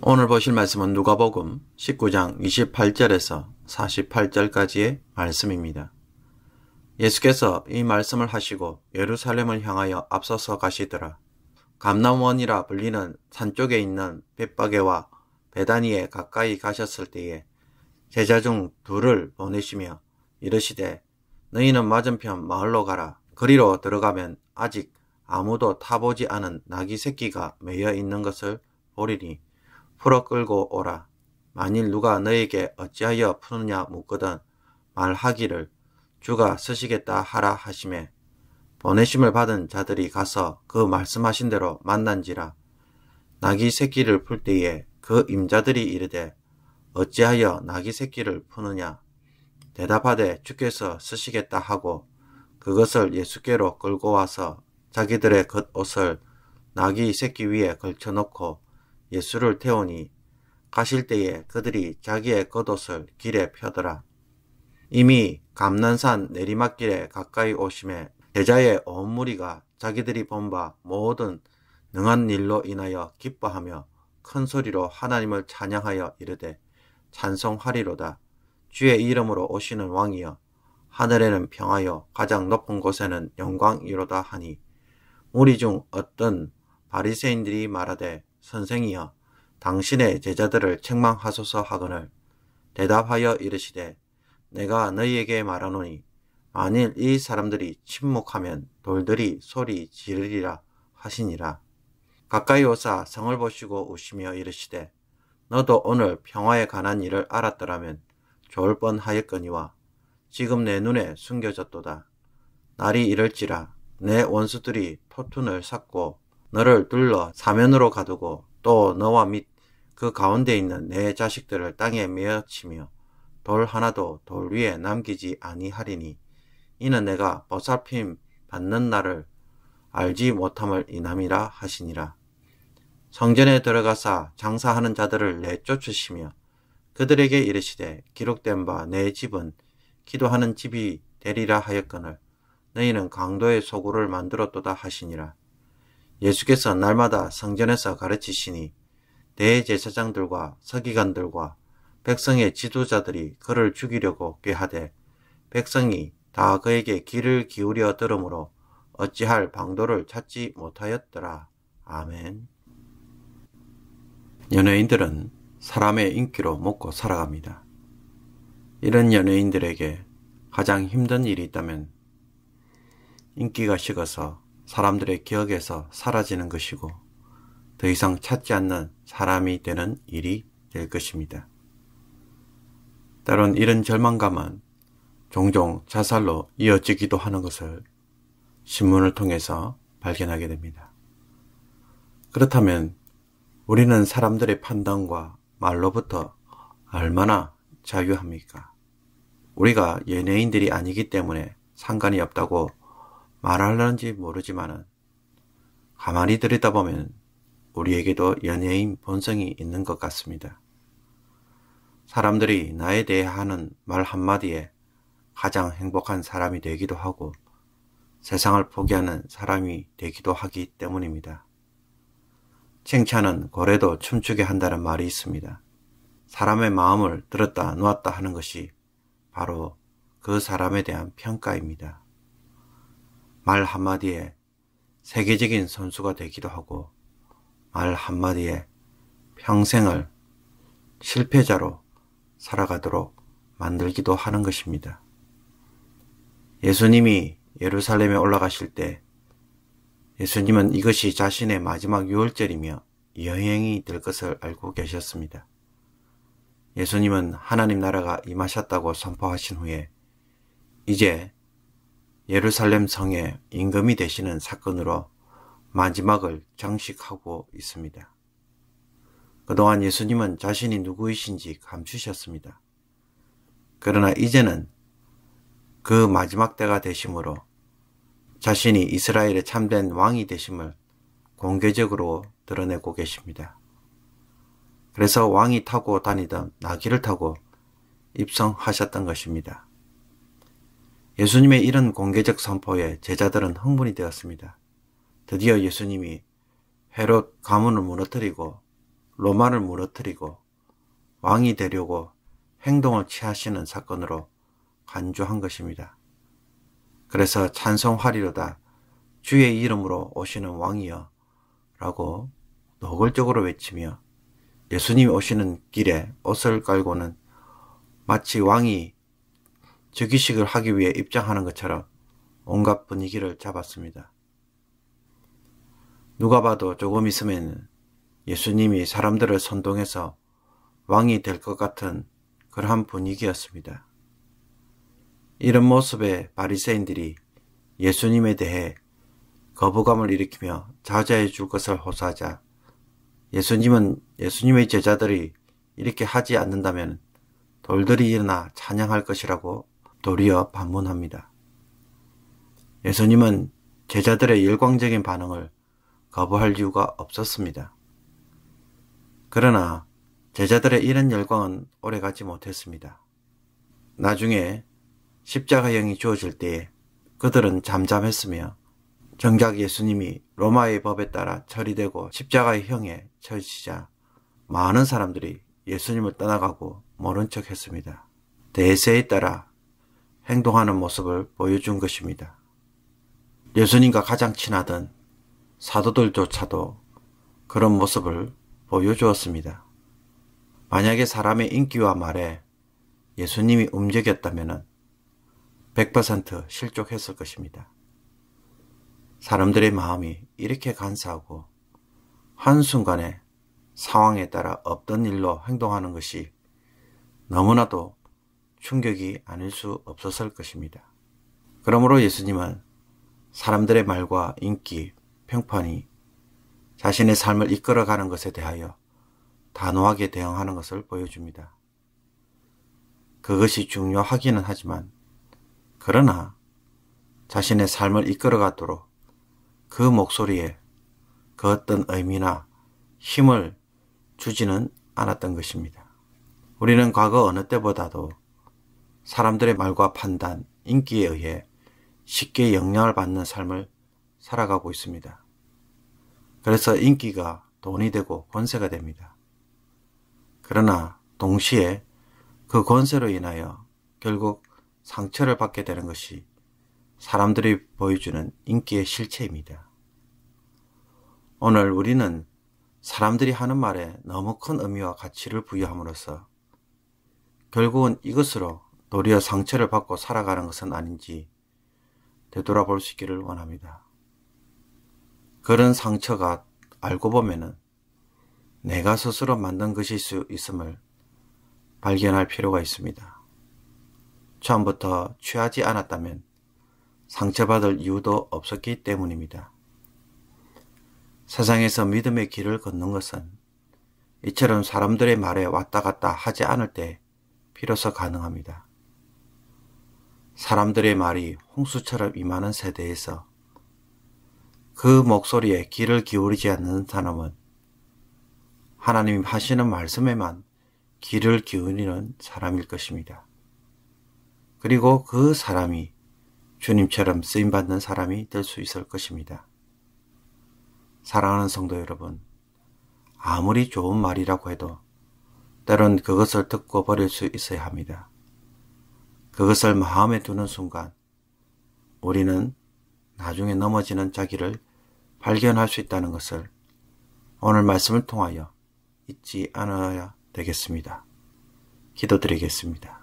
오늘 보실 말씀은 누가복음 19장 28절에서 48절까지의 말씀입니다. 예수께서 이 말씀을 하시고 예루살렘을 향하여 앞서서 가시더라. 감람원이라 불리는 산 쪽에 있는 벳바게와 베다니에 가까이 가셨을 때에 제자 중 둘을 보내시며 이르시되 너희는 맞은편 마을로 가라. 그리로 들어가면 아직 아무도 타보지 않은 나귀 새끼가 매여 있는 것을 보리니 풀어 끌고 오라. 만일 누가 너에게 어찌하여 푸느냐 묻거든 말하기를 주가 쓰시겠다 하라 하시매 보내심을 받은 자들이 가서 그 말씀하신 대로 만난지라. 나귀 새끼를 풀 때에 그 임자들이 이르되 어찌하여 나귀 새끼를 푸느냐 대답하되 주께서 쓰시겠다 하고 그것을 예수께로 끌고 와서 자기들의 겉옷을 나귀 새끼 위에 걸쳐놓고 예수를 태우니 가실 때에 그들이 자기의 겉옷을 길에 펴더라. 이미 감난산 내리막길에 가까이 오심에 제자의 온 무리가 자기들이 본 바 모든 능한 일로 인하여 기뻐하며 큰 소리로 하나님을 찬양하여 이르되 찬송하리로다. 주의 이름으로 오시는 왕이여 하늘에는 평하여 가장 높은 곳에는 영광이로다 하니 무리 중 어떤 바리새인들이 말하되 선생이여 당신의 제자들을 책망하소서 하거늘 대답하여 이르시되 내가 너희에게 말하노니 만일 이 사람들이 침묵하면 돌들이 소리 지르리라 하시니라. 가까이 오사 성을 보시고 우시며 이르시되 너도 오늘 평화에 관한 일을 알았더라면 좋을 뻔하였거니와 지금 내 눈에 숨겨졌도다. 날이 이럴지라 내 원수들이 토툰을 쌓고 너를 둘러 사면으로 가두고 또 너와 및 그 가운데 있는 내 자식들을 땅에 메어치며 돌 하나도 돌 위에 남기지 아니하리니 이는 내가 보살핌 받는 날을 알지 못함을 인함이라 하시니라. 성전에 들어가사 장사하는 자들을 내쫓으시며 그들에게 이르시되 기록된 바 내 집은 기도하는 집이 되리라 하였거늘 너희는 강도의 소굴을 만들었도다 하시니라. 예수께서 날마다 성전에서 가르치시니 대제사장들과 서기관들과 백성의 지도자들이 그를 죽이려고 꾀하되 백성이 다 그에게 귀를 기울여 들으므로 어찌할 방도를 찾지 못하였더라. 아멘. 연예인들은 사람의 인기로 먹고 살아갑니다. 이런 연예인들에게 가장 힘든 일이 있다면 인기가 식어서 사람들의 기억에서 사라지는 것이고 더 이상 찾지 않는 사람이 되는 일이 될 것입니다. 때론 이런 절망감은 종종 자살로 이어지기도 하는 것을 신문을 통해서 발견하게 됩니다. 그렇다면 우리는 사람들의 판단과 말로부터 얼마나 자유합니까? 우리가 연예인들이 아니기 때문에 상관이 없다고 말하려는지 모르지만 가만히 들여다보면 우리에게도 연예인 본성이 있는 것 같습니다. 사람들이 나에 대해 하는 말 한마디에 가장 행복한 사람이 되기도 하고 세상을 포기하는 사람이 되기도 하기 때문입니다. 칭찬은 고래도 춤추게 한다는 말이 있습니다. 사람의 마음을 들었다 놓았다 하는 것이 바로 그 사람에 대한 평가입니다. 말 한마디에 세계적인 선수가 되기도 하고 말 한마디에 평생을 실패자로 살아가도록 만들기도 하는 것입니다. 예수님이 예루살렘에 올라가실 때 예수님은 이것이 자신의 마지막 유월절이며 여행이 될 것을 알고 계셨습니다. 예수님은 하나님 나라가 임하셨다고 선포하신 후에 이제 예루살렘 성의 임금이 되시는 사건으로 마지막을 장식하고 있습니다. 그동안 예수님은 자신이 누구이신지 감추셨습니다. 그러나 이제는 그 마지막 때가 되심으로 자신이 이스라엘의 참된 왕이 되심을 공개적으로 드러내고 계십니다. 그래서 왕이 타고 다니던 나귀를 타고 입성하셨던 것입니다. 예수님의 이런 공개적 선포에 제자들은 흥분이 되었습니다. 드디어 예수님이 헤롯 가문을 무너뜨리고 로마를 무너뜨리고 왕이 되려고 행동을 취하시는 사건으로 간주한 것입니다. 그래서 찬송하리로다 주의 이름으로 오시는 왕이여 라고 노골적으로 외치며 예수님이 오시는 길에 옷을 깔고는 마치 왕이 즉위식을 하기 위해 입장하는 것처럼 온갖 분위기를 잡았습니다. 누가 봐도 조금 있으면 예수님이 사람들을 선동해서 왕이 될 것 같은 그러한 분위기였습니다. 이런 모습의 바리새인들이 예수님에 대해 거부감을 일으키며 자제해 줄 것을 호소하자 예수님은 예수님의 제자들이 이렇게 하지 않는다면 돌들이 일어나 찬양할 것이라고 도리어 반문합니다. 예수님은 제자들의 열광적인 반응을 거부할 이유가 없었습니다. 그러나 제자들의 이런 열광은 오래가지 못했습니다. 나중에 십자가형이 주어질 때에 그들은 잠잠했으며 정작 예수님이 로마의 법에 따라 처리되고 십자가의 형에 처지자 많은 사람들이 예수님을 떠나가고 모른 척 했습니다. 대세에 따라 행동하는 모습을 보여준 것입니다. 예수님과 가장 친하던 사도들조차도 그런 모습을 보여주었습니다. 만약에 사람의 인기와 말에 예수님이 움직였다면 100% 실족했을 것입니다. 사람들의 마음이 이렇게 간사하고 한순간에 상황에 따라 없던 일로 행동하는 것이 너무나도 충격이 아닐 수 없었을 것입니다. 그러므로 예수님은 사람들의 말과 인기, 평판이 자신의 삶을 이끌어가는 것에 대하여 단호하게 대응하는 것을 보여줍니다. 그것이 중요하기는 하지만 그러나 자신의 삶을 이끌어가도록 그 목소리에 그 어떤 의미나 힘을 주지는 않았던 것입니다. 우리는 과거 어느 때보다도 사람들의 말과 판단, 인기에 의해 쉽게 영향을 받는 삶을 살아가고 있습니다. 그래서 인기가 돈이 되고 권세가 됩니다. 그러나 동시에 그 권세로 인하여 결국 상처를 받게 되는 것이 사람들이 보여주는 인기의 실체입니다. 오늘 우리는 사람들이 하는 말에 너무 큰 의미와 가치를 부여함으로써 결국은 이것으로 도리어 상처를 받고 살아가는 것은 아닌지 되돌아볼 수 있기를 원합니다. 그런 상처가 알고 보면은 내가 스스로 만든 것일 수 있음을 발견할 필요가 있습니다. 처음부터 취하지 않았다면 상처받을 이유도 없었기 때문입니다. 세상에서 믿음의 길을 걷는 것은 이처럼 사람들의 말에 왔다 갔다 하지 않을 때 비로소 가능합니다. 사람들의 말이 홍수처럼 임하는 세대에서 그 목소리에 귀를 기울이지 않는 사람은 하나님이 하시는 말씀에만 귀를 기울이는 사람일 것입니다. 그리고 그 사람이 주님처럼 쓰임받는 사람이 될 수 있을 것입니다. 사랑하는 성도 여러분, 아무리 좋은 말이라고 해도 때론 그것을 듣고 버릴 수 있어야 합니다. 그것을 마음에 두는 순간 우리는 나중에 넘어지는 자기를 발견할 수 있다는 것을 오늘 말씀을 통하여 잊지 않아야 되겠습니다. 기도드리겠습니다.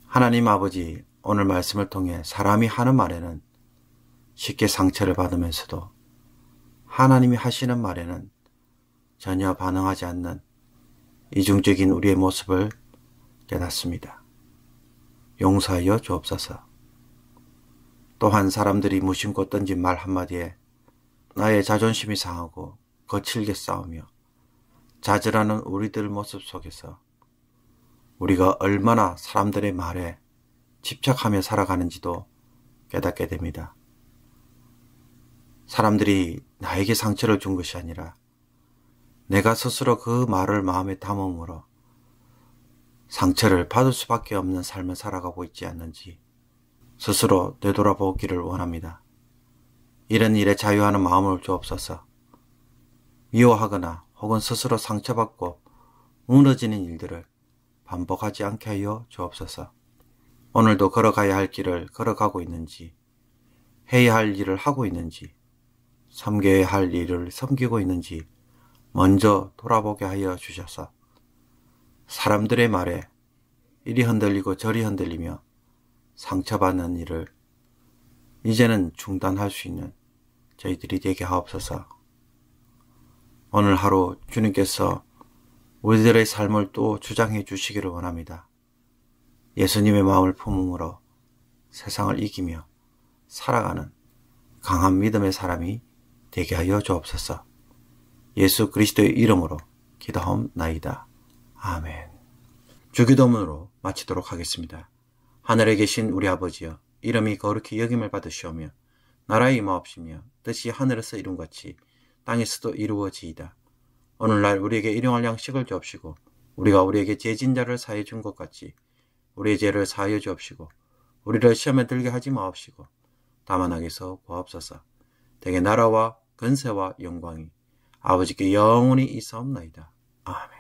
하나님 아버지, 오늘 말씀을 통해 사람이 하는 말에는 쉽게 상처를 받으면서도 하나님이 하시는 말에는 전혀 반응하지 않는 이중적인 우리의 모습을 깨닫습니다. 용서하여 주옵소서. 또한 사람들이 무심코 던진 말 한마디에 나의 자존심이 상하고 거칠게 싸우며 좌절하는 우리들 모습 속에서 우리가 얼마나 사람들의 말에 집착하며 살아가는지도 깨닫게 됩니다. 사람들이 나에게 상처를 준 것이 아니라 내가 스스로 그 말을 마음에 담음으로 상처를 받을 수밖에 없는 삶을 살아가고 있지 않는지 스스로 되돌아보기를 원합니다. 이런 일에 자유하는 마음을 주옵소서. 미워하거나 혹은 스스로 상처받고 무너지는 일들을 반복하지 않게 하여 주옵소서. 오늘도 걸어가야 할 길을 걸어가고 있는지, 해야 할 일을 하고 있는지, 섬겨야 할 일을 섬기고 있는지 먼저 돌아보게 하여 주셔서 사람들의 말에 이리 흔들리고 저리 흔들리며 상처받는 일을 이제는 중단할 수 있는 저희들이 되게 하옵소서. 오늘 하루 주님께서 우리들의 삶을 또 주장해 주시기를 원합니다. 예수님의 마음을 품음으로 세상을 이기며 살아가는 강한 믿음의 사람이 되게 하여 주옵소서. 예수 그리스도의 이름으로 기도하옵나이다. 아멘. 주기도문으로 마치도록 하겠습니다. 하늘에 계신 우리 아버지여, 이름이 거룩히 여김을 받으시오며 나라의 임하옵시며 뜻이 하늘에서 이룬같이 땅에서도 이루어지이다. 오늘날 우리에게 일용할 양식을 주옵시고 우리가 우리에게 죄진 자를 사하여 준 것 같이 우리의 죄를 사하여 주옵시고 우리를 시험에 들게 하지 마옵시고 다만 악에서 구하옵소서. 대개 나라와 근세와 영광이 아버지께 영원히 있사옵나이다. 아멘.